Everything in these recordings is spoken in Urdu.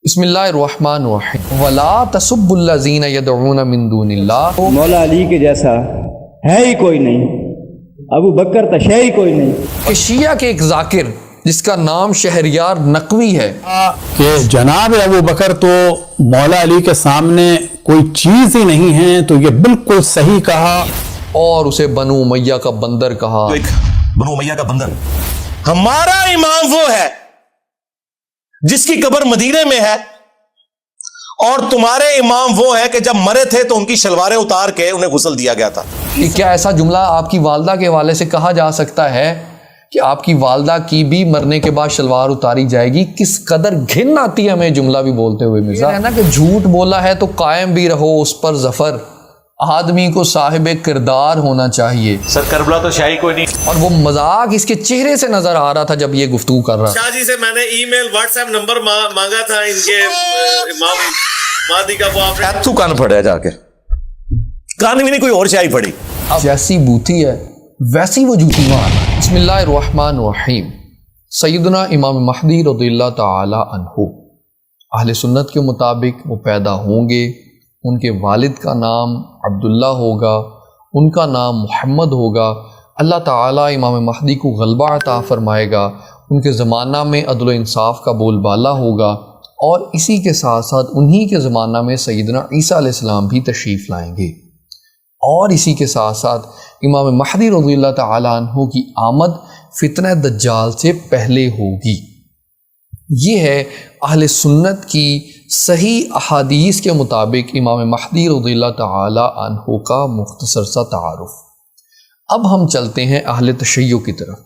بسم اللہ الرحمن الرحیم ولا تسبوا الذین یدعون من دون اللہ. مولا علی کے جیسا ہے ہی کوئی نہیں، ابو بکر تو ہے ہی کوئی نہیں. کہ شیعہ کے ایک ذاکر جس کا نام شہریار نقوی ہے کہ جناب ابو بکر تو مولا علی کے سامنے کوئی چیز ہی نہیں ہے، تو یہ بالکل صحیح کہا اور اسے بنو امیہ کا بندر کہا. ایک بنو امیہ کا بندر. ہمارا امام وہ ہے جس کی قبر مدینے میں ہے، اور تمہارے امام وہ ہے کہ جب مرے تھے تو ان کی شلواریں اتار کے انہیں غسل دیا گیا تھا. کہ کیا ایسا جملہ آپ کی والدہ کے حوالے سے کہا جا سکتا ہے کہ آپ کی والدہ کی بھی مرنے کے بعد شلوار اتاری جائے گی؟ کس قدر گھن آتی ہے ہمیں جملہ بھی بولتے ہوئے. مرزا ہے نا کہ جھوٹ بولا ہے تو قائم بھی رہو اس پر ظفر. آدمی کو صاحب کردار ہونا چاہیے. سر کربلا تو شاہی کوئی نہیں. اور وہ مذاق اس کے چہرے سے نظر آ رہا تھا جب یہ گفتگو کر رہا. شاہ جی سے میں نے ای میل واٹس ایپ نمبر مانگا تھا ان کے امام مہدی کا. وہ آپ تو کان پڑا جا کے کان بھی نہیں کوئی اور شاہی پڑی. جیسی بوتی ہے ویسی وہ جوتی مار. بسم اللہ الرحمن الرحیم. سیدنا امام مہدی رضی اللہ تعالی عنہ اہل سنت کے مطابق وہ پیدا ہوں گے. ان کے والد کا نام عبداللہ ہوگا، ان کا نام محمد ہوگا. اللہ تعالیٰ امام مہدی کو غلبہ عطا فرمائے گا. ان کے زمانہ میں عدل و انصاف کا بول بالا ہوگا، اور اسی کے ساتھ ساتھ انہی کے زمانہ میں سیدنا عیسیٰ علیہ السلام بھی تشریف لائیں گے. اور اسی کے ساتھ ساتھ امام مہدی رضی اللہ تعالیٰ عنہ کی آمد فتنہ دجال سے پہلے ہوگی. یہ ہے اہل سنت کی صحیح احادیث کے مطابق امام مہدی رضی اللہ تعالی عنہ کا مختصر سا تعارف. اب ہم چلتے ہیں اہل تشیع کی طرف،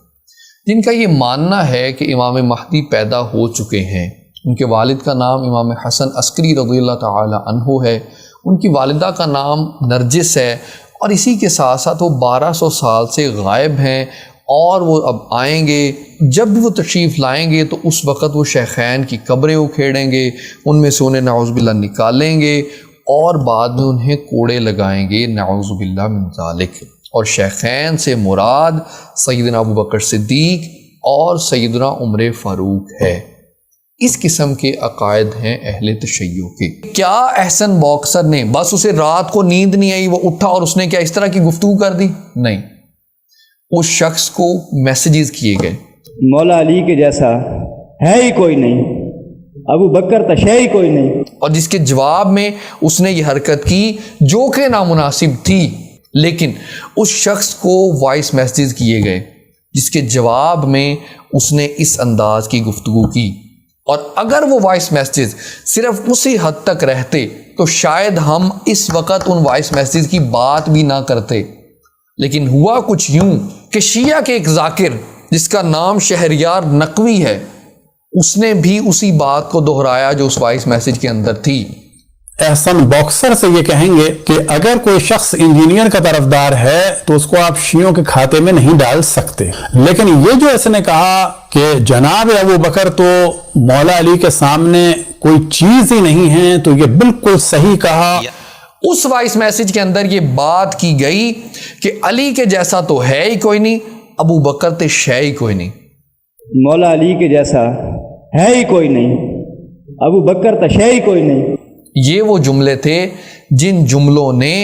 جن کا یہ ماننا ہے کہ امام مہدی پیدا ہو چکے ہیں. ان کے والد کا نام امام حسن عسکری رضی اللہ تعالی عنہ ہے. ان کی والدہ کا نام نرجس ہے، اور اسی کے ساتھ ساتھ وہ 1200 سال سے غائب ہیں، اور وہ اب آئیں گے. جب بھی وہ تشریف لائیں گے تو اس وقت وہ شیخین کی قبریں اکھیڑیں گے، ان میں سے انہیں نعوذ باللہ نکالیں گے، اور بعد میں انہیں کوڑے لگائیں گے نعوذ باللہ من ذالک. اور شیخین سے مراد سیدنا ابو بکر صدیق اور سیدنا عمر فاروق ہے. اس قسم کے عقائد ہیں اہل تشیع کے. کیا احسن باکسر نے بس اسے رات کو نیند نہیں آئی، وہ اٹھا اور اس نے کیا اس طرح کی گفتگو کر دی؟ نہیں، اس شخص کو میسیجز کیے گئے. مولا علی کے جیسا ہے ہی کوئی نہیں، ابو بکر تو ہے ہی کوئی نہیں. اور جس کے جواب میں اس نے یہ حرکت کی جو کہ نامناسب تھی، لیکن اس شخص کو وائس میسیجز کیے گئے جس کے جواب میں اس نے اس انداز کی گفتگو کی. اور اگر وہ وائس میسیجز صرف اسی حد تک رہتے تو شاید ہم اس وقت ان وائس میسیجز کی بات بھی نہ کرتے. لیکن ہوا کچھ یوں کہ شیعہ کے ایک ذاکر جس کا نام شہریار نقوی ہے، اس نے بھی اسی بات کو دہرایا جو اس وائس میسیج کے اندر تھی. احسن باکسر سے یہ کہیں گے کہ اگر کوئی شخص انجینئر کا طرفدار ہے تو اس کو آپ شیعوں کے کھاتے میں نہیں ڈال سکتے. لیکن یہ جو اس نے کہا کہ جناب ابو بکر تو مولا علی کے سامنے کوئی چیز ہی نہیں ہے، تو یہ بالکل صحیح کہا. اس وائس میسیج کے اندر یہ بات کی گئی کہ علی کے جیسا تو ہے ہی کوئی نہیں، ابو بکر تے شے ہی کوئی نہیں. مولا علی کے جیسا ہے ہی کوئی نہیں، ابو بکر تو ہے ہی کوئی نہیں. یہ وہ جملے تھے جن جملوں نے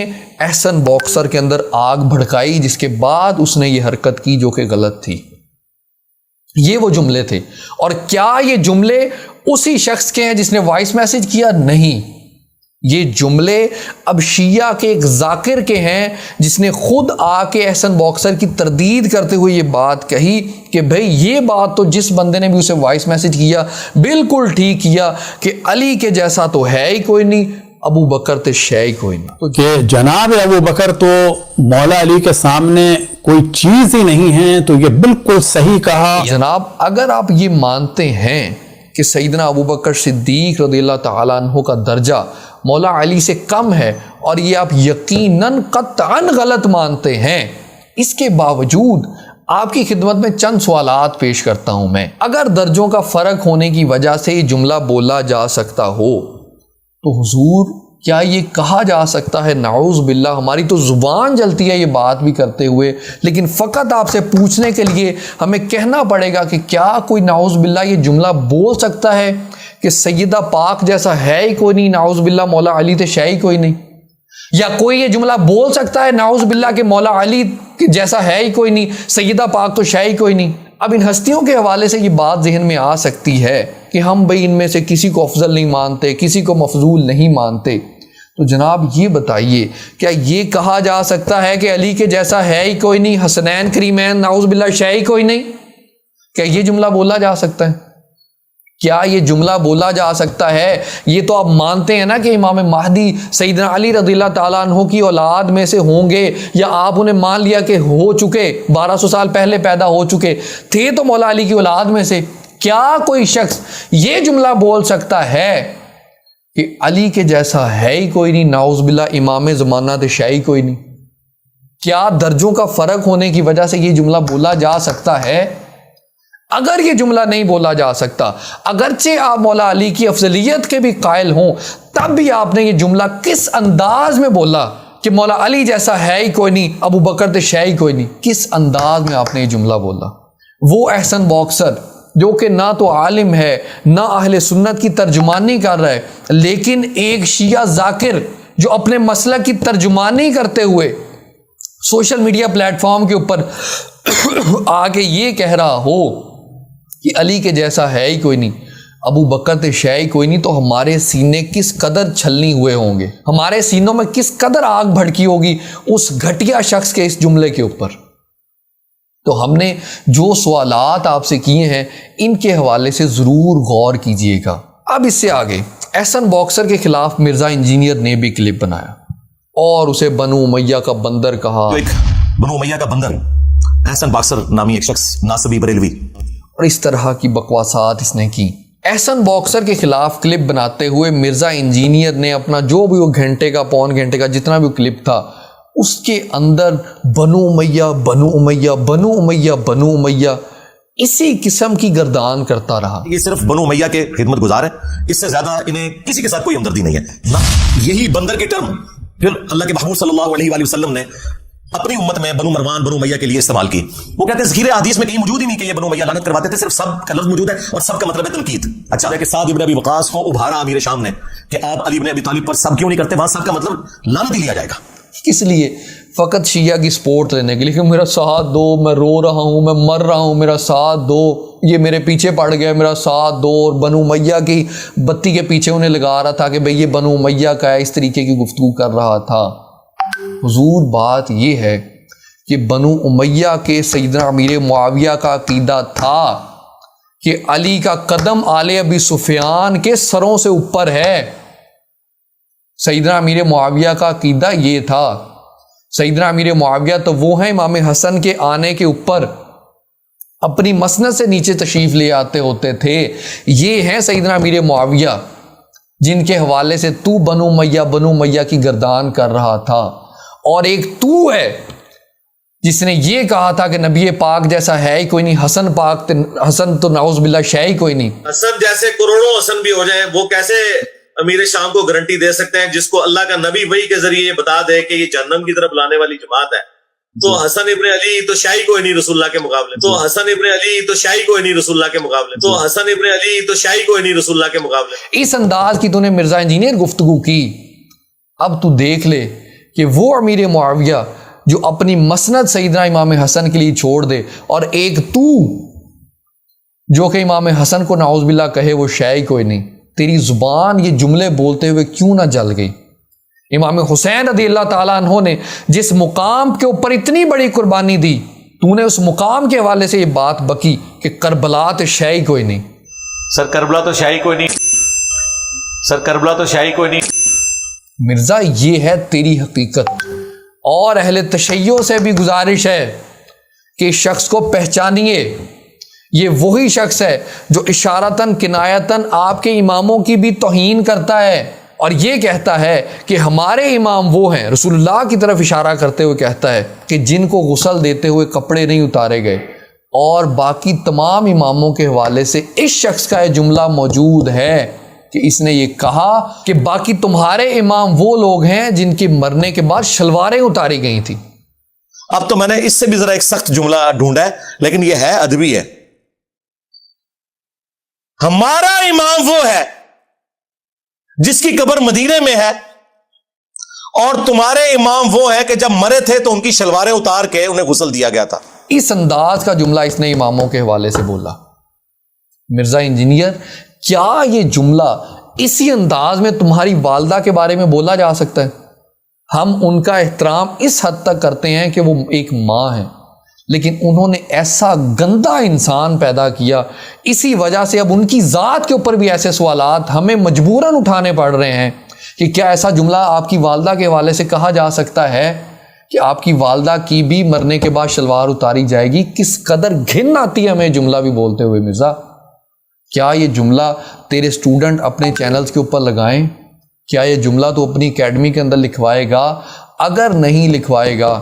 احسن باکسر کے اندر آگ بھڑکائی، جس کے بعد اس نے یہ حرکت کی جو کہ غلط تھی. یہ وہ جملے تھے. اور کیا یہ جملے اسی شخص کے ہیں جس نے وائس میسیج کیا؟ نہیں، یہ جملے اب شیعہ کے ایک ذاکر کے ہیں جس نے خود آ کے احسن باکسر کی تردید کرتے ہوئے یہ بات کہی کہ بھئی یہ بات تو جس بندے نے بھی اسے وائس میسیج کیا بالکل ٹھیک کیا کہ علی کے جیسا تو ہے ہی کوئی نہیں، ابو بکر تے شے ہی کوئی نہیں. کہ جناب ابو بکر تو مولا علی کے سامنے کوئی چیز ہی نہیں ہے، تو یہ بالکل صحیح کہا. جناب اگر آپ یہ مانتے ہیں کہ سیدنا ابو بکر صدیق رضی اللہ تعالیٰ عنہ کا درجہ مولا علی سے کم ہے، اور یہ آپ یقیناً قطعاً غلط مانتے ہیں، اس کے باوجود آپ کی خدمت میں چند سوالات پیش کرتا ہوں میں. اگر درجوں کا فرق ہونے کی وجہ سے یہ جملہ بولا جا سکتا ہو تو حضور کیا یہ کہا جا سکتا ہے؟ نعوذ باللہ، ہماری تو زبان جلتی ہے یہ بات بھی کرتے ہوئے، لیکن فقط آپ سے پوچھنے کے لیے ہمیں کہنا پڑے گا کہ کیا کوئی نعوذ باللہ یہ جملہ بول سکتا ہے کہ سیدہ پاک جیسا ہے ہی کوئی نہیں، نعوذ باللہ مولا علی تو شے ہی کوئی نہیں؟ یا کوئی یہ جملہ بول سکتا ہے نعوذ باللہ کہ مولا علی جیسا ہے ہی کوئی نہیں، سیدہ پاک تو شے ہی کوئی نہیں؟ اب ان ہستیوں کے حوالے سے یہ بات ذہن میں آ سکتی ہے کہ ہم بھئی ان میں سے کسی کو افضل نہیں مانتے، کسی کو مفضول نہیں مانتے، تو جناب یہ بتائیے کیا یہ کہا جا سکتا ہے کہ علی کے جیسا ہے ہی کوئی نہیں، حسنین کریمین نعوذ باللہ شے ہی کوئی نہیں؟ کیا یہ جملہ بولا جا سکتا ہے؟ کیا یہ جملہ بولا جا سکتا ہے؟ یہ تو آپ مانتے ہیں نا کہ امام مہدی سیدنا علی رضی اللہ تعالیٰ عنہ کی اولاد میں سے ہوں گے، یا آپ انہیں مان لیا کہ ہو چکے، 1200 سال پہلے پیدا ہو چکے تھے تو مولا علی کی اولاد میں سے؟ کیا کوئی شخص یہ جملہ بول سکتا ہے کہ علی کے جیسا ہے ہی کوئی نہیں، نعوذ باللہ امام زمانہ تے شے ہی کوئی نہیں؟ کیا درجوں کا فرق ہونے کی وجہ سے یہ جملہ بولا جا سکتا ہے؟ اگر یہ جملہ نہیں بولا جا سکتا، اگرچہ آپ مولا علی کی افضلیت کے بھی قائل ہوں، تب بھی آپ نے یہ جملہ کس انداز میں بولا کہ مولا علی جیسا ہے ہی کوئی نہیں، ابو بکر تے شے ہی کوئی نہیں؟ کس انداز میں آپ نے یہ جملہ بولا؟ وہ احسن باکسر جو کہ نہ تو عالم ہے نہ اہل سنت کی ترجمانی کر رہا ہے، لیکن ایک شیعہ ذاکر جو اپنے مسلک کی ترجمانی کرتے ہوئے سوشل میڈیا پلیٹ فارم کے اوپر آ کے یہ کہہ رہا ہو کہ علی کے جیسا ہے ہی کوئی نہیں، ابو بکر تے شے ہی کوئی نہیں، تو ہمارے سینے کس قدر چھلنی ہوئے ہوں گے، ہمارے سینوں میں کس قدر آگ بھڑکی ہوگی اس گھٹیا شخص کے اس جملے کے اوپر۔ تو ہم نے جو سوالات آپ سے کیے ہیں ان کے حوالے سے ضرور غور کیجئے گا۔ اب اس سے آگے احسن باکسر کے خلاف مرزا انجینئر نے بھی کلپ بنایا اور اسے بنو امیہ کا بندر کہا، ایک بنو امیہ کا بندر احسن باکسر نامی ایک شخص ناصبی بریلوی، اور اس طرح کی بکواسات اس نے کی۔ احسن باکسر کے خلاف کلپ بناتے ہوئے مرزا انجینئر نے اپنا جو بھی وہ گھنٹے کا پون گھنٹے کا جتنا بھی وہ کلپ تھا اس کے اندر بنو امیہ بنو امیہ بنو امیہ بنو امیہ اسی قسم کی گردان کرتا رہا۔ یہ صرف بنو امیہ کے خدمت گزار ہے، اس سے زیادہ انہیں کسی کے ساتھ کوئی ہمدردی نہیں ہے نہ۔ یہی بندر کی ٹرم پھر اللہ کے محبوب صلی اللہ علیہ وآلہ وسلم نے اپنی امت میں بنو مروان بنو امیہ کے لیے استعمال کی۔ وہ کہتے ہیں ذکر حدیث میں کہیں موجود ہی نہیں کہ یہ بنو امیہ لعنت کرواتے تھے، صرف سب کا لفظ موجود ہے اور سب کا مطلب ہے تنقید۔ اچھا کہ سعد ابن ابی وقاص کو ابھارا امیر شام نے کہ آپ علی ابن ابی طالب پر سب کیوں نہیں کرتے، وہاں سب کا مطلب لعنت ہی لیا جائے گا۔ کس لیے؟ فقط شیعہ کی سپورٹ لینے کے لیے کہ میرا ساتھ دو، میں رو رہا ہوں، میں مر رہا ہوں، میرا ساتھ دو، یہ میرے پیچھے پڑ گیا، میرا ساتھ دو۔ اور بنو امیہ کی بتی کے پیچھے انہیں لگا رہا تھا کہ بھئی یہ بنو امیہ کا ہے، اس طریقے کی گفتگو کر رہا تھا۔ حضور بات یہ ہے کہ بنو امیہ کے سیدنا امیر معاویہ کا عقیدہ تھا کہ علی کا قدم آل ابی سفیان کے سروں سے اوپر ہے۔ سیدنا امیر معاویہ کا عقیدہ یہ تھا۔ سیدنا امیر معاویہ تو وہ ہیں امام حسن کے آنے کے اوپر اپنی مسند سے نیچے تشریف لے آتے ہوتے تھے، یہ ہیں سیدنا امیر معاویہ جن کے حوالے سے تو بنو امیہ کی گردان کر رہا تھا۔ اور ایک تو ہے جس نے یہ کہا تھا کہ نبی پاک جیسا ہے ہی کوئی نہیں، حسن تو نعوذ باللہ شے ہی کوئی نہیں۔ حسن جیسے کروڑوں حسن بھی ہو جائیں، وہ کیسے امیر شام کو گارنٹی دے سکتے ہیں جس کو اللہ کا نبی وحی کے ذریعے یہ بتا دے کہ یہ جہنم کی طرف لانے والی جماعت ہے؟ تو حسن ابن علی تو شاہی کوئی نہیں رسول اللہ کے مقابلے، تو حسن ابن علی تو شاہی کوئی نہیں رسول اللہ کے مقابلے، تو حسن ابن علی تو شاہی کوئی نہیں رسول اللہ کے مقابلے۔ اس انداز کی تو نے مرزا انجینئر گفتگو کی۔ اب تو دیکھ لے کہ وہ امیر معاویہ جو اپنی مسند سیدنا امام حسن کے لیے چھوڑ دے، اور ایک تو جو کہ امام حسن کو نعوذ باللہ کہے وہ شے ہی کوئی نہیں۔ تیری زبان یہ جملے بولتے ہوئے کیوں نہ جل گئی؟ امام حسین رضی اللہ تعالیٰ عنہ نے جس مقام کے اوپر اتنی بڑی قربانی دی، تو نے اس مقام کے حوالے سے یہ بات بکی کہ کربلا تو شے ہی کوئی نہیں۔ سر کربلا تو شاہی کوئی نہیں، سر کربلا تو شاہی کوئی نہیں۔ مرزا یہ ہے تیری حقیقت، اور اہل تشیع سے بھی گزارش ہے کہ اس شخص کو پہچانیے۔ یہ وہی شخص ہے جو اشارتاً کنایتاً آپ کے اماموں کی بھی توہین کرتا ہے، اور یہ کہتا ہے کہ ہمارے امام وہ ہیں، رسول اللہ کی طرف اشارہ کرتے ہوئے کہتا ہے کہ جن کو غسل دیتے ہوئے کپڑے نہیں اتارے گئے۔ اور باقی تمام اماموں کے حوالے سے اس شخص کا یہ جملہ موجود ہے کہ اس نے یہ کہا کہ باقی تمہارے امام وہ لوگ ہیں جن کے مرنے کے بعد شلواریں اتاری گئی تھیں۔ اب تو میں نے اس سے بھی ذرا ایک سخت جملہ ڈھونڈا ہے، لیکن یہ ہے ادبی ہے۔ ہمارا امام وہ ہے جس کی قبر مدینے میں ہے، اور تمہارے امام وہ ہیں کہ جب مرے تھے تو ان کی شلواریں اتار کے انہیں غسل دیا گیا تھا۔ اس انداز کا جملہ اس نے اماموں کے حوالے سے بولا۔ مرزا انجینئر، کیا یہ جملہ اسی انداز میں تمہاری والدہ کے بارے میں بولا جا سکتا ہے؟ ہم ان کا احترام اس حد تک کرتے ہیں کہ وہ ایک ماں ہیں، لیکن انہوں نے ایسا گندا انسان پیدا کیا، اسی وجہ سے اب ان کی ذات کے اوپر بھی ایسے سوالات ہمیں مجبوراً اٹھانے پڑ رہے ہیں کہ کیا ایسا جملہ آپ کی والدہ کے حوالے سے کہا جا سکتا ہے کہ آپ کی والدہ کی بھی مرنے کے بعد شلوار اتاری جائے گی؟ کس قدر گھن آتی ہے ہمیں جملہ بھی بولتے ہوئے مرزا۔ کیا یہ جملہ تیرے اسٹوڈنٹ اپنے چینلز کے اوپر لگائیں؟ کیا یہ جملہ تو اپنی اکیڈمی کے اندر لکھوائے گا؟ اگر نہیں لکھوائے گا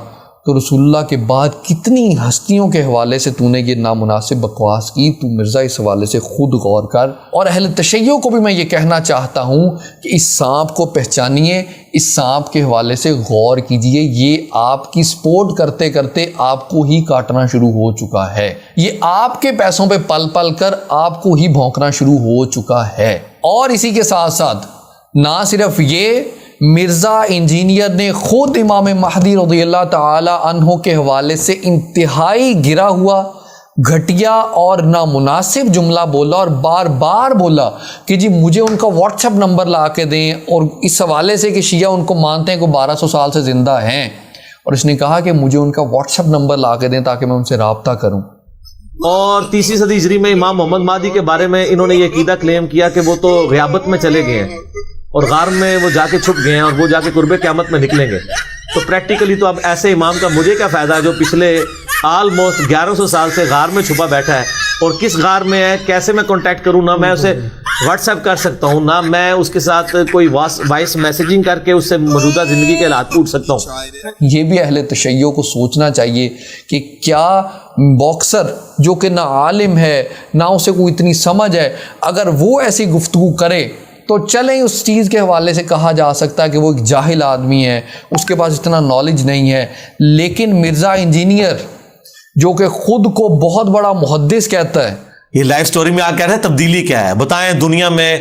تو رسول اللہ کے بعد کتنی ہستیوں کے حوالے سے تو نے یہ نامناسب بکواس کی؟ تو مرزا اس حوالے سے خود غور کر، اور اہل تشیع کو بھی میں یہ کہنا چاہتا ہوں کہ اس سانپ کو پہچانیے، اس سانپ کے حوالے سے غور کیجئے، یہ آپ کی سپورٹ کرتے کرتے آپ کو ہی کاٹنا شروع ہو چکا ہے، یہ آپ کے پیسوں پہ پل پل کر آپ کو ہی بھونکنا شروع ہو چکا ہے۔ اور اسی کے ساتھ ساتھ نہ صرف یہ، مرزا انجینئر نے خود امام مہدی رضی اللہ تعالی عنہ کے حوالے سے انتہائی گرا ہوا، گھٹیا اور نامناسب جملہ بولا، اور بار بار بولا کہ جی مجھے ان کا واٹس ایپ نمبر لا کے دیں، اور اس حوالے سے کہ شیعہ ان کو مانتے ہیں کہ 1200 سال سے زندہ ہیں، اور اس نے کہا کہ مجھے ان کا واٹس ایپ نمبر لا کے دیں تاکہ میں ان سے رابطہ کروں۔ اور 3 صدی ہجری میں امام محمد مہدی کے بارے میں انہوں نے یہ عقیدہ کلیم کیا کہ وہ تو غیابت میں چلے گئے ہیں اور غار میں وہ جا کے چھپ گئے ہیں اور وہ جا کے قرب قیامت میں نکلیں گے۔ تو پریکٹیکلی تو اب ایسے امام کا مجھے کیا فائدہ ہے جو پچھلے آلموسٹ 1100 سال سے غار میں چھپا بیٹھا ہے، اور کس غار میں ہے، کیسے میں کانٹیکٹ کروں؟ نہ میں اسے واٹس ایپ کر سکتا ہوں، نہ میں اس کے ساتھ کوئی وائس میسیجنگ کر کے اس سے موجودہ زندگی کے حالات پوچھ سکتا ہوں۔ یہ بھی اہل تشیع کو سوچنا چاہیے کہ کیا باکسر جو کہ نہ عالم ہے نہ اسے کوئی اتنی سمجھ ہے، اگر وہ ایسی گفتگو کرے تو چلیں اس چیز کے حوالے سے کہا جا سکتا ہے کہ وہ ایک جاہل آدمی ہے، اس کے پاس اتنا نالج نہیں ہے، لیکن مرزا انجینئر جو کہ خود کو بہت بڑا محدث کہتا ہے، یہ لائف سٹوری میں آپ کہہ رہے ہیں تبدیلی کیا ہے؟ بتائیں دنیا میں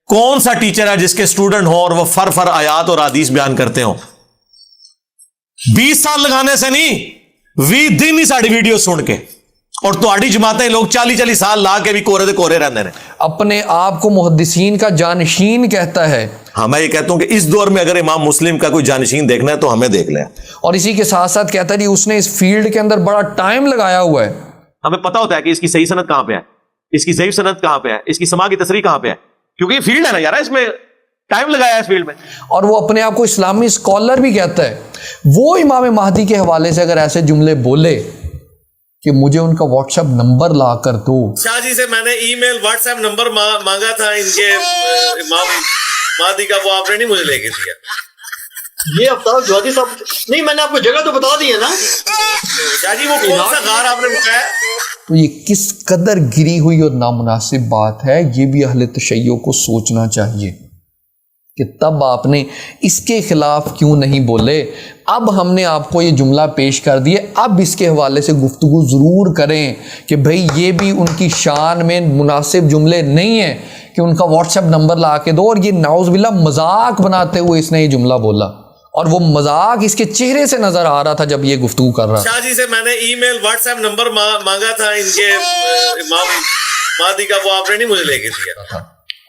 کون سا ٹیچر ہے جس کے اسٹوڈنٹ ہوں اور وہ فر آیات اور حدیث بیان کرتے ہوں؟ 20 سال لگانے سے نہیں، 20 دن ہی ساڑی ویڈیو سن کے، اور تہاڈی جماعتیں لوگ 40 سال لا کے بھی کورے دے کورے رہنے نے۔ اپنے آپ کو محدثین کا جانشین کہتا ہے۔ ہاں، میں یہ کہتا ہوں کہ اس دور میں اگر امام مسلم کا کوئی جانشین دیکھنا ہے تو ہمیں دیکھ لیں۔ اور اسی کے ساتھ ساتھ کہتا ہے جی اس نے اس فیلڈ کے اندر بڑا ٹائم لگایا ہوا ہے۔ ہمیں پتہ ہوتا ہے کہ اس کی صحیح سند کہاں پہ ہے، اس کی ضعیف سند کہاں پہ ہے، اس کی سما کی تصریح کہاں پہ ہے، کیونکہ یہ فیلڈ ہے نا یار، اس میں ٹائم لگایا ہے اس فیلڈ میں۔ اور وہ اپنے آپ کو اسلامی اسکالر بھی کہتا ہے۔ وہ امام مہدی کے حوالے سے اگر ایسے جملے بولے کہ مجھے ان کا واٹس ایپ نمبر لا کر دو، شاہ جی سے میں نے ای میل واٹس ایپ نمبر مانگا تھا ان کے امام مہدی کا، وہ آپ نے نہیں مجھے لے کے دیا۔ یہ افطار جوادی صاحب نہیں، میں نے آپ کو جگہ تو بتا دی ہے نا شاہ جی، وہ کون سا غار آپ نے بتایا؟ تو یہ کس قدر گری ہوئی اور نامناسب بات ہے، یہ بھی اہل تشیع کو سوچنا چاہیے کہ تب آپ نے اس کے خلاف کیوں نہیں بولے۔ اب ہم نے آپ کو یہ جملہ پیش کر دیے، اب اس کے حوالے سے گفتگو ضرور کریں کہ بھئی یہ بھی ان کی شان میں مناسب جملے نہیں ہیں کہ ان کا واٹس ایپ نمبر لا کے دو، اور یہ نعوذ باللہ مذاق بناتے ہوئے اس نے یہ جملہ بولا، اور وہ مذاق اس کے چہرے سے نظر آ رہا تھا جب یہ گفتگو کر رہا تھا۔ شاہ جی سے میں نے ای میل واٹس ایپ نمبر مانگا تھا ان کے امام مہدی کا، وہ آپ نے نہیں مجھے لے کے دیا۔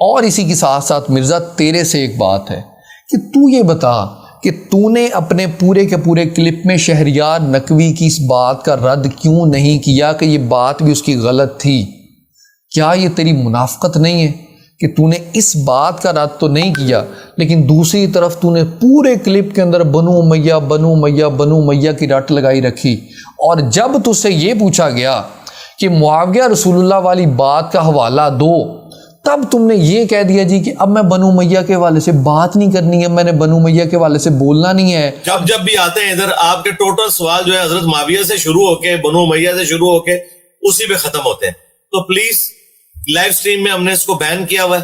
اور اسی کے ساتھ ساتھ مرزا تیرے سے ایک بات ہے کہ تو یہ بتا کہ تو نے اپنے پورے کے پورے کلپ میں شہریار نقوی کی اس بات کا رد کیوں نہیں کیا کہ یہ بات بھی اس کی غلط تھی؟ کیا یہ تیری منافقت نہیں ہے کہ تو نے اس بات کا رد تو نہیں کیا، لیکن دوسری طرف تو نے پورے کلپ کے اندر بنو امیہ بنو امیہ بنو امیہ کی رٹ لگائی رکھی، اور جب تجھ سے یہ پوچھا گیا کہ معاویہ رسول اللہ والی بات کا حوالہ دو، تب تم نے یہ کہہ دیا جی کہ اب میں بنو امیہ کے حوالے سے بات نہیں کرنی ہے، میں نے بنو امیہ کے حوالے سے بولنا نہیں ہے۔ جب بھی آتے ہیں ادھر آپ کے ٹوٹل سوال جو ہے حضرت معاویہ سے شروع ہو کے بنو امیہ سے شروع ہو کے اسی پہ ختم ہوتے ہیں، تو پلیز لائیو سٹریم میں ہم نے اس کو بین کیا ہوا ہے۔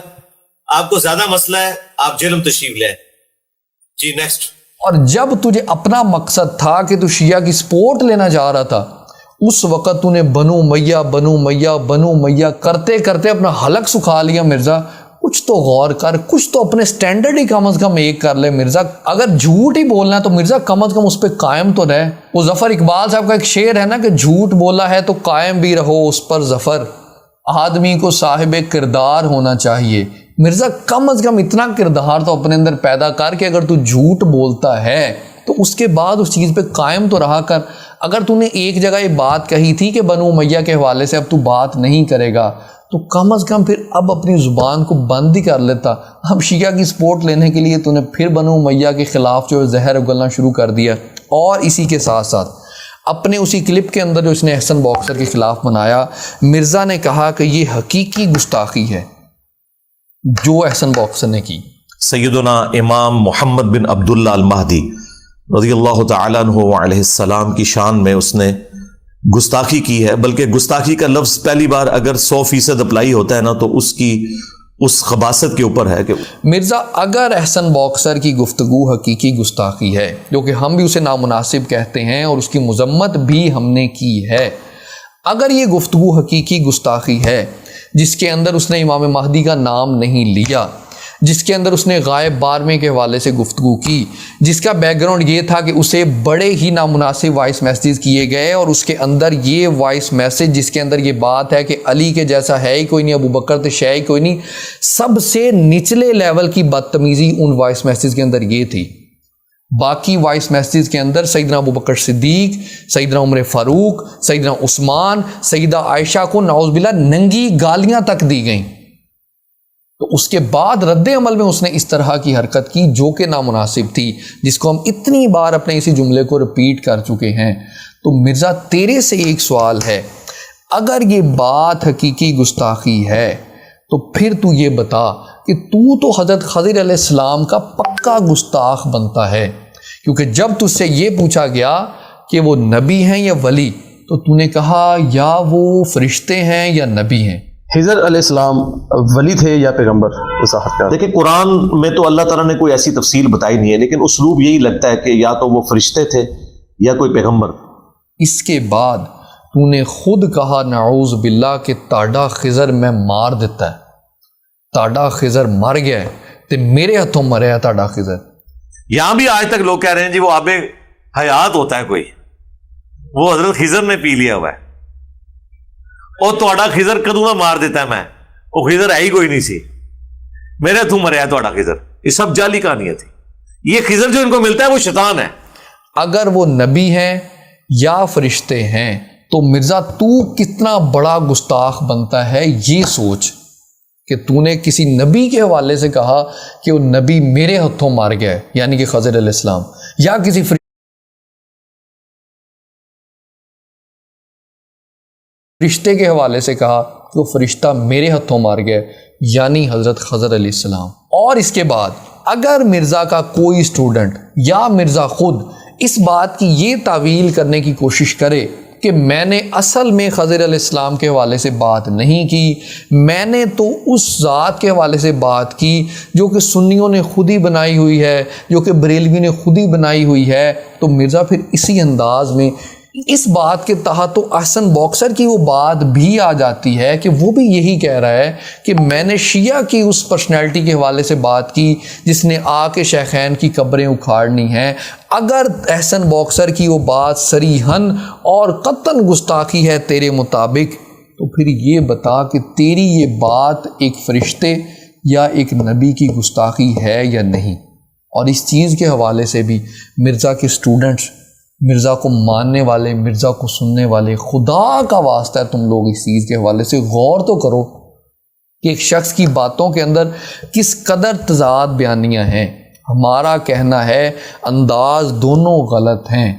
آپ کو زیادہ مسئلہ ہے، آپ جہلم تشریف لیں۔ جی نیکسٹ۔ اور جب تجھے اپنا مقصد تھا کہ تو شیعہ کی سپورٹ لینا چاہ رہا تھا، اس وقت تو نے بنو امیہ بنو امیہ بنو امیہ کرتے کرتے اپنا حلق سکھا لیا مرزا، کچھ تو غور کر، کچھ تو اپنے سٹینڈرڈ ہی کم از کم ایک کر لے مرزا. اگر جھوٹ ہی بولنا ہے تو مرزا کم از کم اس پہ قائم تو رہ. وہ ظفر اقبال صاحب کا ایک شعر ہے نا کہ جھوٹ بولا ہے تو قائم بھی رہو اس پر ظفر، آدمی کو صاحب کردار ہونا چاہیے. مرزا کم از کم اتنا کردار تو اپنے اندر پیدا کر کہ اگر تو جھوٹ بولتا ہے تو اس کے بعد اس چیز پہ قائم تو رہا کر. اگر تو نے ایک جگہ یہ بات کہی تھی کہ بنو امیہ کے حوالے سے اب تو بات نہیں کرے گا تو کم از کم پھر اب اپنی زبان کو بند ہی کر لیتا. اب شیعہ کی سپورٹ لینے کے لیے تو نے پھر بنو امیہ کے خلاف جو زہر اگلنا شروع کر دیا. اور اسی کے ساتھ ساتھ اپنے اسی کلپ کے اندر جو اس نے احسن باکسر کے خلاف بنایا، مرزا نے کہا کہ یہ حقیقی گستاخی ہے جو احسن باکسر نے کی. سیدنا امام محمد بن عبداللہ المہدی رضی اللہ تعالیٰ عنہ علیہ السلام کی شان میں اس نے گستاخی کی ہے، بلکہ گستاخی کا لفظ پہلی بار اگر 100% اپلائی ہوتا ہے نا تو اس کی اس خباثت کے اوپر ہے کہ مرزا اگر احسن باکسر کی گفتگو حقیقی گستاخی ہے، جو کہ ہم بھی اسے نامناسب کہتے ہیں اور اس کی مذمت بھی ہم نے کی ہے، اگر یہ گفتگو حقیقی گستاخی ہے جس کے اندر اس نے امام مہدی کا نام نہیں لیا، جس کے اندر اس نے غائب 12ویں کے حوالے سے گفتگو کی، جس کا بیک گراؤنڈ یہ تھا کہ اسے بڑے ہی نامناسب وائس میسیج کیے گئے اور اس کے اندر یہ وائس میسیج جس کے اندر یہ بات ہے کہ علی کے جیسا ہے ہی کوئی نہیں، ابو بکر تو شے ہی کوئی نہیں، سب سے نچلے لیول کی بدتمیزی ان وائس میسیج کے اندر یہ تھی. باقی وائس میسیج کے اندر سیدنا ابو بکر صدیق، سیدنا عمر فاروق، سیدنا عثمان، سیدہ عائشہ کو نعوذ باللہ ننگی گالیاں تک دی گئیں. تو اس کے بعد رد عمل میں اس نے اس طرح کی حرکت کی جو کہ نامناسب تھی، جس کو ہم اتنی بار اپنے اسی جملے کو ریپیٹ کر چکے ہیں. تو مرزا تیرے سے ایک سوال ہے، اگر یہ بات حقیقی گستاخی ہے تو پھر تو یہ بتا کہ تو حضرت خضر علیہ السلام کا پکا گستاخ بنتا ہے، کیونکہ جب تجھ سے یہ پوچھا گیا کہ وہ نبی ہیں یا ولی تو تو نے کہا یا وہ فرشتے ہیں یا نبی ہیں. خضر علیہ السلام ولی تھے یا پیغمبر؟ وضاحت کر. دیکھیں قرآن میں تو اللہ تعالیٰ نے کوئی ایسی تفصیل بتائی نہیں ہے، لیکن اسلوب یہی لگتا ہے کہ یا تو وہ فرشتے تھے یا کوئی پیغمبر. اس کے بعد تو نے خود کہا نعوذ باللہ کہ تاڈا خضر میں مار دیتا ہے، تاڈا خضر مر گیا ہے تے میرے ہاتھوں مریا تاڈا خضر. یہاں بھی آج تک لوگ کہہ رہے ہیں جی وہ آب حیات ہوتا ہے کوئی، وہ حضرت خضر نے پی لیا ہوا ہے، اور تہاڈا خضر کدوں نہ مار دیتا ہے، میں وہ خضر ہے ہی کوئی نہیں سی، میرے ہاتھوں مریا تہاڈا خضر. یہ سب جعلی کہانیاں تھی. یہ خضر جو ان کو ملتا ہے وہ شیطان ہے. اگر وہ نبی ہیں یا فرشتے ہیں تو مرزا تو کتنا بڑا گستاخ بنتا ہے. یہ سوچ کہ تو نے کسی نبی کے حوالے سے کہا کہ وہ نبی میرے ہاتھوں مار گیا ہے، یعنی کہ خضر علیہ السلام، یا کسی فرشتے کے حوالے سے کہا کہ وہ فرشتہ میرے ہاتھوں مار گیا ہے، یعنی حضرت خضر علیہ السلام. اور اس کے بعد اگر مرزا کا کوئی اسٹوڈنٹ یا مرزا خود اس بات کی یہ تعویل کرنے کی کوشش کرے کہ میں نے اصل میں خضر علیہ السلام کے حوالے سے بات نہیں کی، میں نے تو اس ذات کے حوالے سے بات کی جو کہ سنیوں نے خود ہی بنائی ہوئی ہے، جو کہ بریلوی نے خود ہی بنائی ہوئی ہے، تو مرزا پھر اسی انداز میں اس بات کے تحت تو احسن باکسر کی وہ بات بھی آ جاتی ہے کہ وہ بھی یہی کہہ رہا ہے کہ میں نے شیعہ کی اس پرسنالٹی کے حوالے سے بات کی جس نے آ کے شیخین کی قبریں اکھاڑنی ہیں. اگر احسن باکسر کی وہ بات صریحاً اور قطعاً گستاخی ہے تیرے مطابق تو پھر یہ بتا کہ تیری یہ بات ایک فرشتے یا ایک نبی کی گستاخی ہے یا نہیں. اور اس چیز کے حوالے سے بھی مرزا کے اسٹوڈنٹس، مرزا کو ماننے والے، مرزا کو سننے والے، خدا کا واسطہ ہے تم لوگ اس چیز کے حوالے سے غور تو کرو کہ ایک شخص کی باتوں کے اندر کس قدر تضاد بیانیاں ہیں. ہمارا کہنا ہے انداز دونوں غلط ہیں.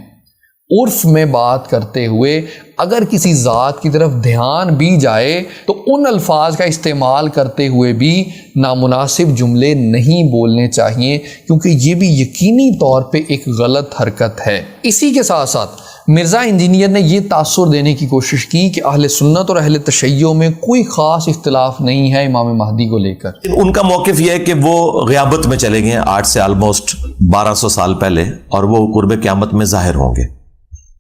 عرف میں بات کرتے ہوئے اگر کسی ذات کی طرف دھیان بھی جائے تو ان الفاظ کا استعمال کرتے ہوئے بھی نامناسب جملے نہیں بولنے چاہیے، کیونکہ یہ بھی یقینی طور پہ ایک غلط حرکت ہے. اسی کے ساتھ ساتھ مرزا انجینئر نے یہ تاثر دینے کی کوشش کی کہ اہل سنت اور اہل تشیع میں کوئی خاص اختلاف نہیں ہے امام مہدی کو لے کر. ان کا موقف یہ ہے کہ وہ غیابت میں چلے گئے ہیں آج سے آلموسٹ 1200 سال پہلے، اور وہ قرب قیامت میں ظاہر ہوں گے.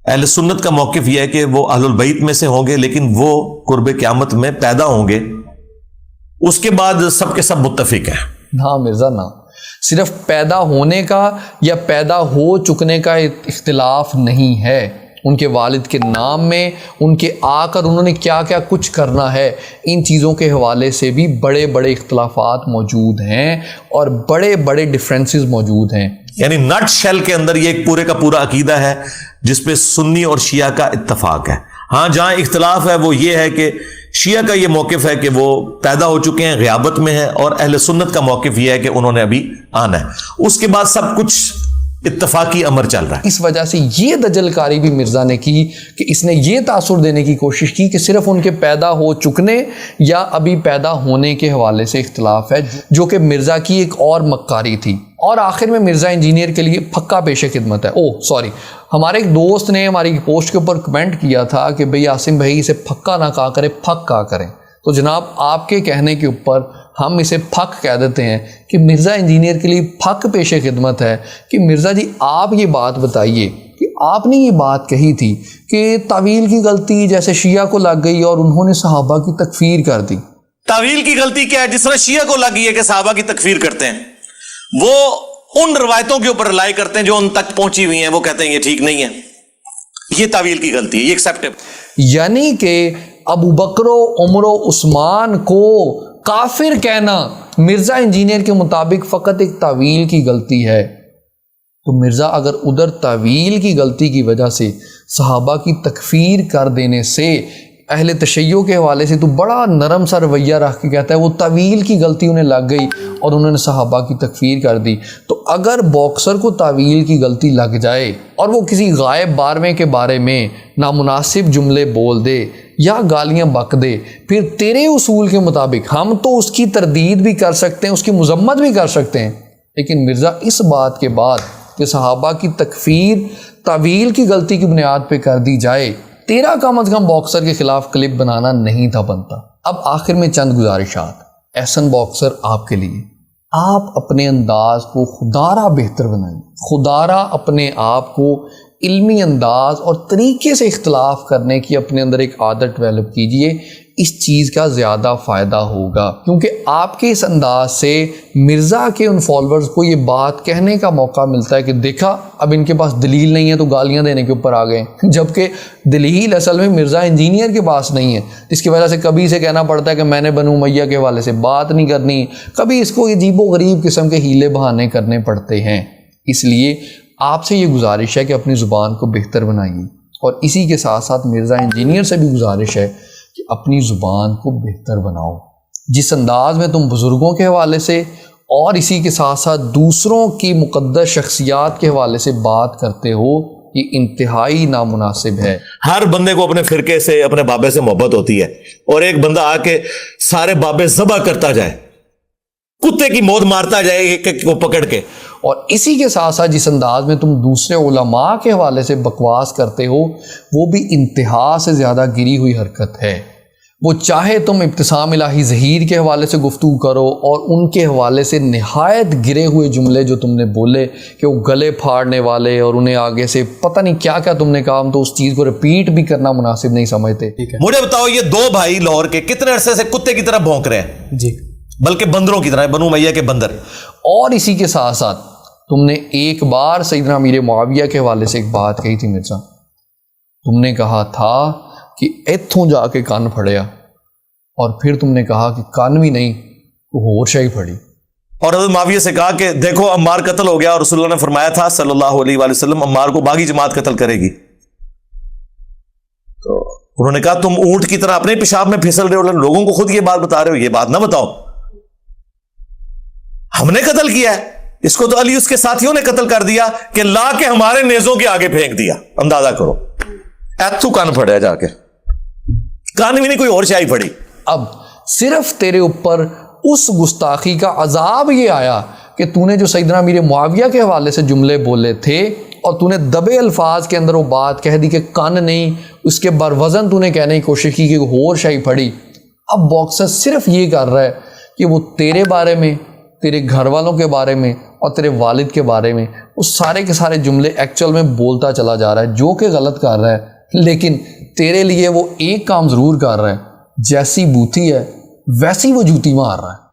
اہل سنت کا موقف یہ ہے کہ وہ اہل البیت میں سے ہوں گے لیکن وہ قرب قیامت میں پیدا ہوں گے. اس کے بعد سب کے سب متفق ہیں. ہاں مرزا نا، صرف پیدا ہونے کا یا پیدا ہو چکنے کا اختلاف نہیں ہے، ان کے والد کے نام میں، ان کے آ کر انہوں نے کیا کیا کچھ کرنا ہے، ان چیزوں کے حوالے سے بھی بڑے بڑے اختلافات موجود ہیں اور بڑے بڑے ڈفرینسز موجود ہیں. یعنی نٹ شیل کے اندر یہ ایک پورے کا پورا عقیدہ ہے جس پہ سنی اور شیعہ کا اتفاق ہے. ہاں جہاں اختلاف ہے وہ یہ ہے کہ شیعہ کا یہ موقف ہے کہ وہ پیدا ہو چکے ہیں، غیابت میں ہیں، اور اہل سنت کا موقف یہ ہے کہ انہوں نے ابھی آنا ہے. اس کے بعد سب کچھ اتفاقی امر چل رہا ہے. اس وجہ سے یہ دجل کاری بھی مرزا نے کی کہ اس نے یہ تاثر دینے کی کوشش کی کہ صرف ان کے پیدا ہو چکنے یا ابھی پیدا ہونے کے حوالے سے اختلاف ہے، جو کہ مرزا کی ایک اور مکاری تھی. اور آخر میں مرزا انجینئر کے لیے پھکا پیش خدمت ہے. ہمارے ایک دوست نے ہماری پوسٹ کے اوپر کمنٹ کیا تھا کہ بھئی عاصم بھائی اسے پھکا نہ کہا کرے، پھک کہا کریں. تو جناب آپ کے کہنے کے اوپر ہم اسے پھک کہہ دیتے ہیں کہ مرزا انجینئر کے لیے پھک پیش خدمت ہے کہ مرزا جی آپ یہ بات بتائیے کہ آپ نے یہ بات کہی تھی کہ تعویل کی غلطی جیسے شیعہ کو لگ گئی اور انہوں نے صحابہ کی تکفیر کر دی. تعویل کی غلطی کیا ہے؟ جس طرح شیعہ کو لگی ہے کہ صحابہ کی تکفیر کرتے ہیں، وہ ان روایتوں کے اوپر رلائی کرتے ہیں جو ان تک پہنچی ہوئی ہیں، وہ کہتے ہیں یہ ٹھیک نہیں ہے. یہ تعویل کی غلطی ہے، یہ ایکسیپٹیبل. یعنی کہ ابو بکر و عمر و عثمان کو کافر کہنا مرزا انجینئر کے مطابق فقط ایک تعویل کی غلطی ہے. تو مرزا اگر ادھر تعویل کی غلطی کی وجہ سے صحابہ کی تکفیر کر دینے سے اہل تشیع کے حوالے سے تو بڑا نرم سا رویہ رکھ کے کہتا ہے وہ تعویل کی غلطی انہیں لگ گئی اور انہوں نے صحابہ کی تکفیر کر دی، تو اگر باکسر کو تعویل کی غلطی لگ جائے اور وہ کسی غائب بارہویں کے بارے میں نامناسب جملے بول دے یا گالیاں بک دے، پھر تیرے اصول کے مطابق ہم تو اس کی تردید بھی کر سکتے ہیں، اس کی مذمت بھی کر سکتے ہیں، لیکن مرزا اس بات کے بعد کہ صحابہ کی تکفیر تعویل کی غلطی کی بنیاد پہ کر دی جائے، تیرا کم از کم باکسر کے خلاف کلپ بنانا نہیں تھا بنتا. اب آخر میں چند گزارشات احسن باکسر آپ کے لیے. آپ اپنے انداز کو خدارہ بہتر بنائیے، خدارہ اپنے آپ کو علمی انداز اور طریقے سے اختلاف کرنے کی اپنے اندر ایک عادت ڈیولپ کیجئے. اس چیز کا زیادہ فائدہ ہوگا کیونکہ آپ کے اس انداز سے مرزا کے ان فالوورز کو یہ بات کہنے کا موقع ملتا ہے کہ دیکھا اب ان کے پاس دلیل نہیں ہے تو گالیاں دینے کے اوپر آ گئے، جبکہ دلیل اصل میں مرزا انجینئر کے پاس نہیں ہے، جس کی وجہ سے کبھی اسے کہنا پڑتا ہے کہ میں نے بنو امیہ کے حوالے سے بات نہیں کرنی، کبھی اس کو عجیب و غریب قسم کے ہیلے بہانے کرنے پڑتے ہیں. اس لیے آپ سے یہ گزارش ہے کہ اپنی زبان کو بہتر بنائیے، اور اسی کے ساتھ ساتھ مرزا انجینئر سے بھی گزارش ہے کہ اپنی زبان کو بہتر بناؤ. جس انداز میں تم بزرگوں کے حوالے سے اور اسی کے ساتھ ساتھ دوسروں کی مقدس شخصیات کے حوالے سے بات کرتے ہو، یہ انتہائی نامناسب ہے. ہر بندے کو اپنے فرقے سے، اپنے بابے سے محبت ہوتی ہے، اور ایک بندہ آ کے سارے بابے ذبح کرتا جائے، کتے کی موت مارتا جائے ایک ایک کو پکڑ کے. اور اسی کے ساتھ ساتھ جس انداز میں تم دوسرے علماء کے حوالے سے بکواس کرتے ہو، وہ بھی انتہا سے زیادہ گری ہوئی حرکت ہے. وہ چاہے تم ابتسام الہی ظہیر کے حوالے سے گفتگو کرو اور ان کے حوالے سے نہایت گرے ہوئے جملے جو تم نے بولے کہ وہ گلے پھاڑنے والے، اور انہیں آگے سے پتہ نہیں کیا کیا تم نے کہا، ہم تو اس چیز کو رپیٹ بھی کرنا مناسب نہیں سمجھتے. مجھے بتاؤ یہ دو بھائی لاہور کے کتنے عرصے سے کتے کی طرح بھونک رہے ہیں؟ جی، بلکہ بندروں کی طرح، بنو امیہ کے بندر. اور اسی کے ساتھ ساتھ تم نے ایک بار سیدنا امیر معاویہ کے حوالے سے ایک بات کہی تھی مرزا. تم نے کہا تھا کہ ایتھوں جا کے کان پھڑیا، اور پھر تم نے کہا کہ کان بھی نہیں تو ہور شاہی پھڑی. اور حضرت معاویہ سے کہا کہ دیکھو عمار قتل ہو گیا اور رسول اللہ نے فرمایا تھا صلی اللہ علیہ وآلہ وسلم عمار کو باغی جماعت قتل کرے گی. تو انہوں نے کہا تم اونٹ کی طرح اپنے پیشاب میں پھسل رہے ہو، لوگوں کو خود یہ بات بتا رہے ہو، یہ بات نہ بتاؤ. ہم نے قتل کیا ہے، اس کو تو علی اس کے ساتھیوں نے قتل کر دیا کہ لا کے ہمارے نیزوں کے آگے پھینک دیا. اندازہ کرو، ایتھو کان پھڑیا جا کے، کان بھی نہیں کوئی اور شاہی پھڑی. اب صرف تیرے اوپر اس گستاخی کا عذاب یہ آیا کہ تو نے جو سیدنا امیر معاویہ کے حوالے سے جملے بولے تھے اور تو نے دبے الفاظ کے اندر وہ بات کہہ دی کہ کان نہیں، اس کے بروزن تو نے کہنے کی کوشش کی کہ ہور شاہی پھڑی. اب باکسر صرف یہ کر رہا ہے کہ وہ تیرے بارے میں، تیرے گھر والوں کے بارے میں اور تیرے والد کے بارے میں وہ سارے کے سارے جملے ایکچوئل میں بولتا چلا جا رہا ہے، جو کہ غلط کر رہا ہے، لیکن تیرے لیے وہ ایک کام ضرور کر رہا ہے. جیسی بوتھی ہے ویسی وہ جوتی مار رہا ہے.